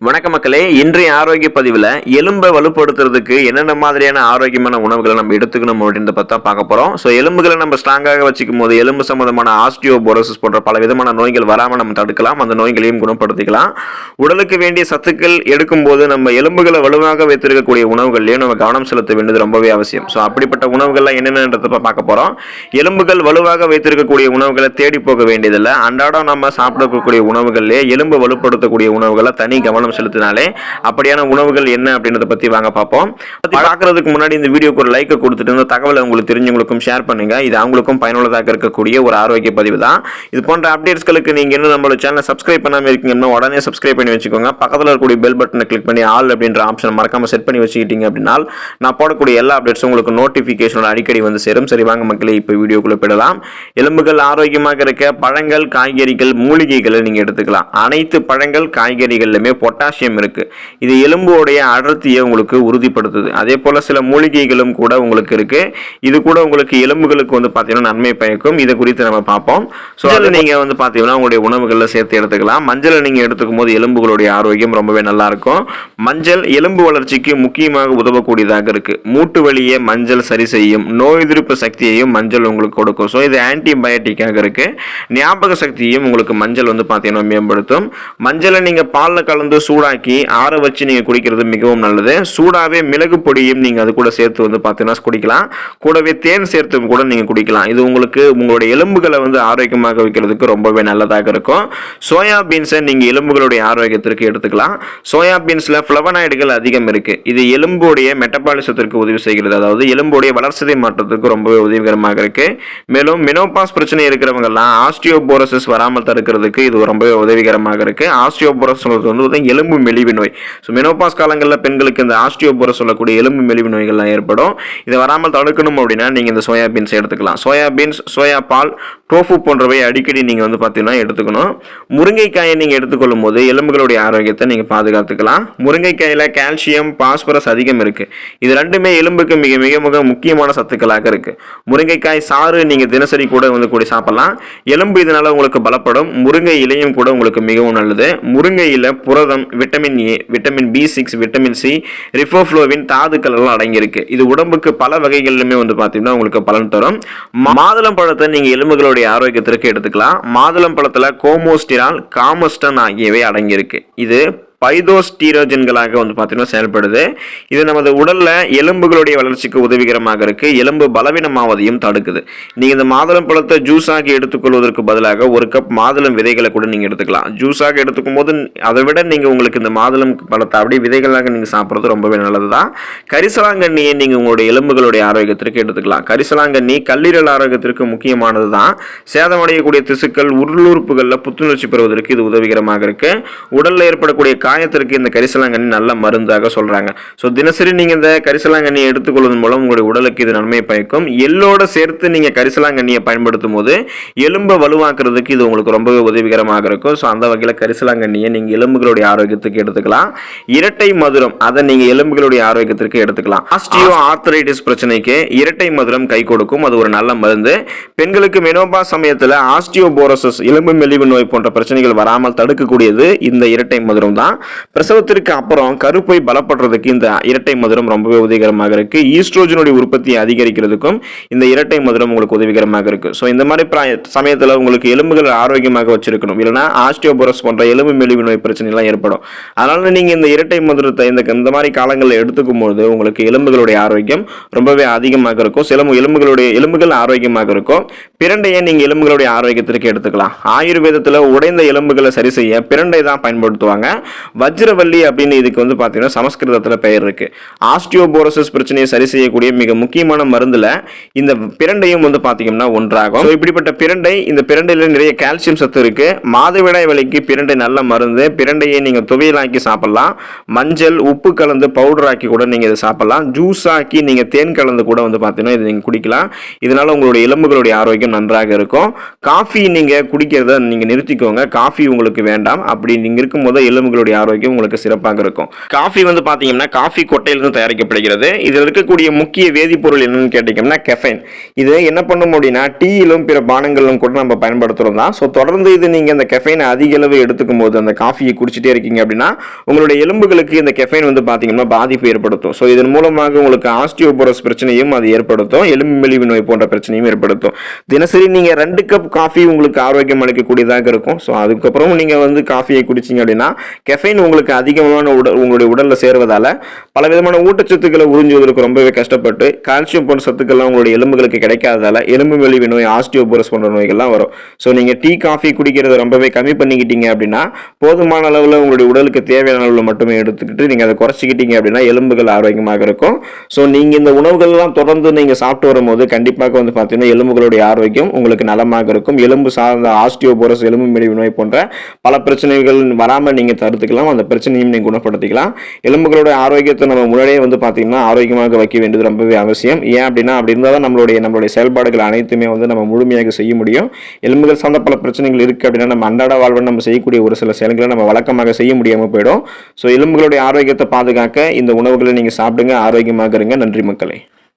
வணக்க மக்களே, இன்றைய ஆரோக்கிய பதிவில் எலும்பை வலுப்படுத்துறதுக்கு என்னென்ன மாதிரியான ஆரோக்கியமான உணவுகளை நம்ம எடுத்துக்கணும் அப்படின்றத பற்றி தான் பார்க்க போகிறோம். ஸோ எலும்புகளை நம்ம ஸ்ட்ராங்காக வச்சுக்கும் போது எலும்பு சம்பந்தமான ஆஸ்டியோபோரோசிஸ் போன்ற பல விதமான நோய்கள் வராமல் நம்ம தடுக்கலாம், அந்த நோய்களையும் குணப்படுத்திக்கலாம். உடலுக்கு வேண்டிய சத்துக்கள் எடுக்கும்போது நம்ம எலும்புகளை வலுவாக வைத்திருக்கக்கூடிய உணவுகள்லையும் நம்ம கவனம் செலுத்த வேண்டியது ரொம்பவே அவசியம். ஸோ அப்படிப்பட்ட உணவுகள்லாம் என்னென்னன்றத பார்க்க போகிறோம். எலும்புகள் வலுவாக வைத்திருக்கக்கூடிய உணவுகளை தேடி போக வேண்டியதில்லை. அன்றாடம் நம்ம சாப்பிடக்கூடிய உணவுகள்லேயே எலும்பு வலுப்படுத்தக்கூடிய உணவுகளை தனி கவனம் செலுத்தினாலே அப்படியான உணவுகள் என்ன அப்படின்றத பத்தி வாங்க பார்ப்போம். பார்க்கறதுக்கு முன்னாடி இந்த வீடியோக்கு ஒரு லைக் கொடுத்துட்டு இந்த தகவலை உங்களுக்கு தெரிஞ்சவங்களுக்கும் ஷேர் பண்ணுங்க. இது அவங்களுக்கும் பயனுள்ளதாக இருக்கக்கூடிய ஒரு ஆரோக்கிய பதிவு தான். இது போன்ற அப்டேட்ஸ்களுக்கு நீங்க இன்னும் நம்மளோட சேனலை சப்ஸ்கிரைப் பண்ணாம இருக்கீங்கன்னா உடனே சப்ஸ்கிரைப் பண்ணி வச்சுக்கோங்க. பக்கத்தில் இருக்கக்கூடிய பெல் பட்டனை கிளிக் பண்ணி ஆல் அப்படின்ற ஆப்ஷன் மறக்காம செட் பண்ணி வச்சுக்கிட்டீங்க அப்படின்னா நான் போடக்கூடிய எல்லா அப்டேட்ஸும் உங்களுக்கு நோட்டிபிகேஷனோட அடிக்கடி வந்து சேரும். சரி வாங்க மக்களே, இப்போ வீடியோக்குள்ள போயிடலாம். எலும்புகள் ஆரோக்கியமாக இருக்க பழங்கள், காய்கறிகள், மூலிகைகளை நீங்க எடுத்துக்கலாம். அனைத்து பழங்கள் காய்கறிகளிலுமே பொட்டாசியம் இருக்கு. இது எலும்போடைய அடர்த்தியை உங்களுக்கு உறுதிப்படுத்துது. அதே போல சில மூலிகைகளும் கூட உங்களுக்கு இருக்கு. இது கூட உங்களுக்கு எலும்புகளுக்கு வந்து பாத்தீங்கன்னா நன்மை பயக்கும். இதை குறித்து நம்ம பார்ப்போம். ஸோ அதை நீங்க வந்து பாத்தீங்கன்னா உங்களுடைய உணவுகளில் சேர்த்து எடுத்துக்கலாம். மஞ்சளை நீங்க எடுத்துக்கும் போது எலும்புகளுடைய ஆரோக்கியம் ரொம்பவே நல்லா இருக்கும். மஞ்சள் எலும்பு வளர்ச்சிக்கு முக்கியமாக உதவக்கூடியதாக இருக்கு. மூட்டு வலியை மஞ்சள் சரி செய்யும். நோய் எதிர்ப்பு சக்தியையும் மஞ்சள் உங்களுக்கு கொடுக்கும். ஸோ இது ஆன்டிபயோட்டிக்காக இருக்கு. ஞாபக சக்தியையும் உங்களுக்கு மஞ்சள் வந்து பாத்தீங்கன்னா மேம்படுத்தும். மஞ்சளை நீங்க பாலில் கலந்து சூடாக்கி ஆற வச்சு நீங்க குடிக்கிறது மிகவும் நல்லது. சூடாவே மிளகு பொடியும் நீங்க அது கூட சேர்த்து வந்து பாத்தீங்கன்னா குடிக்கலாம். கூடவே தேன் சேர்த்து கூட நீங்க குடிக்கலாம். இது உங்களுக்கு உங்களுடைய எலும்புகளை வந்து ஆரோக்கியமாக வைக்கிறதுக்கு ரொம்பவே நல்லதாக இருக்கும். சோயா பீன்ஸை நீங்க எலும்புகளுடைய ஆரோக்கியத்திற்கு எடுத்துக்கலாம். சோயா பீன்ஸ்ல ஃப்ளவனாய்டுகள் அதிகம் இருக்கு. இது எலும்புடைய மெட்டபாலிசத்திற்கு உதவி செய்கிறது. அதாவது எலும்புடைய வளர்ச்சிதை மாற்றத்துக்கு ரொம்பவே உதவிகரமாக இருக்கு. மேலும் மெனோபாஸ் பிரச்சனை இருக்கிறவங்க எல்லாம் ஆஸ்டியோபோரோசிஸ் வராமல் தடுக்கிறதுக்கு இது ரொம்பவே உதவிகரமாக இருக்கு. ஆஸ்டியோபோரோசிஸ் வந்து எலும்பு மெலிவு நோய். ஸோ மெனோபாஸ் காலங்களில் பெண்களுக்கு இந்த ஆஸ்டியோபோரோசிஸ் சொல்லக்கூடிய எலும்பு மெலிவு நோய்கள்லாம் ஏற்படும். இதை வராமல் தடுக்கணும் அப்படின்னா நீங்கள் இந்த சோயா பீன்ஸ் எடுத்துக்கலாம். சோயா பீன்ஸ், சோயா பால், டோஃபு போன்றவை அடிக்கடி நீங்கள் வந்து பார்த்தீங்கன்னா எடுத்துக்கணும். முருங்கைக்காயை நீங்கள் எடுத்துக்கொள்ளும் போது எலும்புகளுடைய ஆரோக்கியத்தை நீங்கள் பாதுகாத்துக்கலாம். முருங்கைக்காயில் கால்சியம், பாஸ்பரஸ் அதிகம் இருக்கு. இது ரெண்டுமே எலும்புக்கு மிக மிக மிக முக்கியமான சத்துக்களாக இருக்கு. முருங்கைக்காய் சாறு நீங்கள் தினசரி கூட வந்து கூடி சாப்பிடலாம். எலும்பு இதனால உங்களுக்கு பலப்படும். முருங்கை இலையும் கூட உங்களுக்கு மிகவும் நல்லது. முருங்கையில் புரதம், vitamin A, vitamin B6, vitamin C, riboflavin தாதுக்கள் எல்லாம் அடங்கியிருக்கு. இது உடம்புக்கு பல வகைகளிலுமே வந்து பார்த்தீங்கன்னா உங்களுக்கு பலன் தரும். மாதுளம் பழத்தை நீங்கள் எலும்புகளுடைய ஆரோக்கியத்திற்கு எடுத்துக்கலாம். மாதுளம் பழத்தில் கோமோஸ்டிரால், காமஸ்டன் ஆகியவை அடங்கியிருக்கு. இது பைதோஸ்டீரோஜன்களாக வந்து பார்த்தீங்கன்னா செயல்படுது. இது நமது உடல்ல எலும்புகளுடைய வளர்ச்சிக்கு உதவிகரமாக இருக்கு. எலும்பு பலவீனமாவதையும் தடுக்குது. நீங்க இந்த மாதுளம் பழத்தை ஜூஸாக எடுத்துக்கொள்வதற்கு பதிலாக ஒரு கப் மாதுளம் விதைகளை கூட நீங்க எடுத்துக்கலாம். ஜூஸாக எடுத்துக்கும் போது அதை விட நீங்க உங்களுக்கு இந்த மாதுளம் பழத்தை அப்படியே விதைகளாக நீங்க சாப்பிட்றது ரொம்பவே நல்லதுதான். கரிசலாங்கண்ணியை நீங்க உங்களுடைய எலும்புகளுடைய ஆரோக்கியத்திற்கு எடுத்துக்கலாம். கரிசலாங்கண்ணி கல்லீரல் ஆரோக்கியத்திற்கு முக்கியமானது தான். சேதமடையக்கூடிய திசுக்கள், உள்ளுறுப்புகளில் புத்துணர்ச்சி பெறுவதற்கு இது உதவிகரமாக இருக்கு. உடல்ல ஏற்படக்கூடிய காயத்திற்கு இந்த கரிசலாங்கண்ணி நல்ல மருந்தாக சொல்றாங்க. ஸோ தினசரி நீங்க இந்த கரிசலாங்கண்ணியை எடுத்துக்கொள்வதன் மூலம் உங்களுடைய உடலுக்கு இது நன்மை பயக்கும். எள்ளோட சேர்த்து நீங்க கரிசலாங்கண்ணியை பயன்படுத்தும் போது எலும்பை வலுவாக்குறதுக்கு இது உங்களுக்கு ரொம்பவே உதவிகரமாக இருக்கும். ஸோ அந்த வகையில் கரிசலாங்கண்ணியை நீங்க எலும்புகளுடைய ஆரோக்கியத்துக்கு எடுத்துக்கலாம். இரட்டை மதுரம், அதை நீங்க எலும்புகளுடைய ஆரோக்கியத்திற்கு எடுத்துக்கலாம். ஆஸ்டியோ ஆர்த்தரைட்டிஸ் பிரச்சனைக்கு இரட்டை மதுரம் கை கொடுக்கும். அது ஒரு நல்ல மருந்து. பெண்களுக்கு மெனோபாஸ் சமயத்தில் ஆஸ்டியோபோரோசிஸ், எலும்பு மெலிவு நோய் போன்ற பிரச்சனைகள் வராமல் தடுக்கக்கூடியது இந்த இரட்டை மதுரம் தான். பிரசவத்திற்கு அப்புறம் கருப்பை பலப்படுறதுக்கு இந்த இரட்டை மதுரம் ரொம்பவே உதவிகரமாக இருக்கு. ஈஸ்ட்ரோஜனுடைய உற்பத்தியை அதிகரிக்கிறதுக்கும் இந்த இரட்டை மதுரம் உங்களுக்கு உதவிகரமாக இருக்கு. ஸோ இந்த மாதிரி சமயத்தில் உங்களுக்கு எலும்புகள் ஆரோக்கியமாக வச்சிருக்கணும். இல்லைன்னா ஆஸ்டியோபோரோசிஸ் போன்ற எலும்பு மெலிவு நோய் பிரச்சனை எல்லாம் ஏற்படும். அதனால நீங்க இந்த இரட்டை மதுரத்தை இந்த மாதிரி காலங்களில் எடுத்துக்கும் போது உங்களுக்கு எலும்புகளுடைய ஆரோக்கியம் ரொம்பவே அதிகமாக இருக்கும். சில எலும்புகள் ஆரோக்கியமாக இருக்கும். பிரண்டையை நீங்க எலும்புகளுடைய ஆரோக்கியத்திற்கு எடுத்துக்கலாம். ஆயுர்வேதத்தில் உடைந்த எலும்புகளை சரி செய்ய பிரண்டை தான் பயன்படுத்துவாங்க. வஜ்ரவல்லி அப்படின்னு இதுக்கு வந்து பார்த்தீங்கன்னா சமஸ்கிருதத்தில் பெயர் இருக்கு. ஆஸ்டியோபோரோசிஸ் பிரச்சனையை சரி செய்யக்கூடிய மிக முக்கியமான மருந்துல இந்த பிரண்டையும் வந்து பார்த்தீங்கன்னா ஒன்றாகும். இப்படிப்பட்ட பிரண்டை, இந்த பிரண்டையில நிறைய கால்சியம் சத்து இருக்கு. மாதவிடாய் வலிக்கு பிரண்டை நல்ல மருந்து. பிரண்டையை நீங்க துவையலாக்கி சாப்பிடலாம். மஞ்சள், உப்பு கலந்து பவுடர் ஆக்கி கூட நீங்க இதை சாப்பிடலாம். ஜூஸ் ஆக்கி நீங்க தேன் கலந்து கூட வந்து பார்த்தீங்கன்னா இதை நீங்க குடிக்கலாம். இதனால உங்களுடைய எலும்புகளுடைய ஆரோக்கியம் நன்றாக இருக்கும். காஃபி நீங்க குடிக்கிறத நீங்க நிறுத்திக்கோங்க. காஃபி உங்களுக்கு வேண்டாம். அப்படி நீங்க இருக்கும்போது எலும்புகளுடைய ஆரோக்கியம் உங்களுக்கு சிறப்பாக இருக்கும். காஃபி வந்து பார்த்தீங்கன்னா காஃபி கொட்டையிலிருந்து தயாரிக்கப்படுகிறது. இதில் இருக்கக்கூடிய முக்கிய வேதிப்பொருள் என்னன்னு கேட்டிங்கன்னா கெஃபைன். இது என்ன பண்ணும் அப்படின்னா டீயிலும் பிற பானங்களிலும் கூட நம்ம பயன்படுத்துகிறோம் தான். ஸோ தொடர்ந்து இது நீங்கள் இந்த கெஃபைனை அதிக அளவு எடுத்துக்கும் போது அந்த காஃபியை குடிச்சிட்டே இருக்கீங்க அப்படின்னா உங்களுடைய எலும்புகளுக்கு இந்த கெஃபைன் வந்து பார்த்தீங்கன்னா பாதிப்பு ஏற்படுத்தும். ஸோ இதன் மூலமாக உங்களுக்கு ஆஸ்டியோபோரோஸ் பிரச்சனையும் அது ஏற்படுத்தும், எலும்பு மெலிவு நோய் போன்ற பிரச்சனையும் ஏற்படுத்தும். தினசரி நீங்கள் 2 கப் காஃபி உங்களுக்கு ஆரோக்கியம் அளிக்கக்கூடியதாக இருக்கும். ஸோ அதுக்கப்புறம் நீங்கள் வந்து காஃபியை குடிச்சிங்க அப்படின்னா கெஃபைன் உங்களுக்கு அதிகமான உங்களுடைய உடலில் சேருவதால் பல விதமான ஊட்டச்சத்துக்களை உறிஞ்சுவதற்கு ரொம்பவே கஷ்டப்பட்டு கால்சியம் போன்ற சத்துக்கள்லாம் உங்களுடைய எலும்புகளுக்கு கிடைக்காததால எலும்பு மெலிவு நோய், ஆஸ்டியோபோரோஸ் போன்ற நோய்கள்லாம் வரும். ஸோ நீங்கள் டீ காஃபி குடிக்கிறத ரொம்பவே கம்மி பண்ணிக்கிட்டீங்க அப்படின்னா போதுமான அளவில் உங்களுடைய உடலுக்கு தேவையான அளவில் மட்டுமே எடுத்துக்கிட்டு நீங்கள் அதை குறைச்சிக்கிட்டீங்க அப்படின்னா எலும்புகள் ஆரோக்கியமாக இருக்கும். ஸோ நீங்கள் இந்த உணவுகள்லாம் தொடர்ந்து நீங்கள் சாப்பிட்டு வரும்போது கண்டிப்பாக வந்து பார்த்தீங்கன்னா எலும்புகளுடைய ஆரோக்கியம் உங்களுக்கு நலமாக இருக்கும். எலும்பு சார்ந்த ஆஸ்டியோபோரோஸ், எலும்பு மெலிவு நோய் போன்ற பல பிரச்சனைகள் வராமல் நீங்கள் தடுத்துக்கலாம். அந்த பிரச்சனையும் நீங்கள் குணப்படுத்திக்கலாம். எலும்புகளுடைய ஆரோக்கியத்தை நம்ம முன்னாடியே வந்து பார்த்தீங்கன்னா ஆரோக்கியமாக வைக்க வேண்டியது ரொம்பவே அவசியம். ஏன் அப்படின்னா அப்படி இருந்தால் தான் நம்மளுடைய செயல்பாடுகள் அனைத்துமே வந்து நம்ம முழுமையாக செய்ய முடியும். எலும்புகள் சார்ந்த பல பிரச்சனைகள் இருக்குது அப்படின்னா நம்ம அன்றாட வாழ்வில் நம்ம செய்யக்கூடிய ஒரு சில செயல்களை நம்ம வழக்கமாக செய்ய முடியாமல் போயிடும். ஸோ எலும்புகளுடைய ஆரோக்கியத்தை பாதுகாக்க இந்த உணவுகளை நீங்கள் சாப்பிடுங்க, ஆரோக்கியமாக இருங்க. நன்றி மக்களே.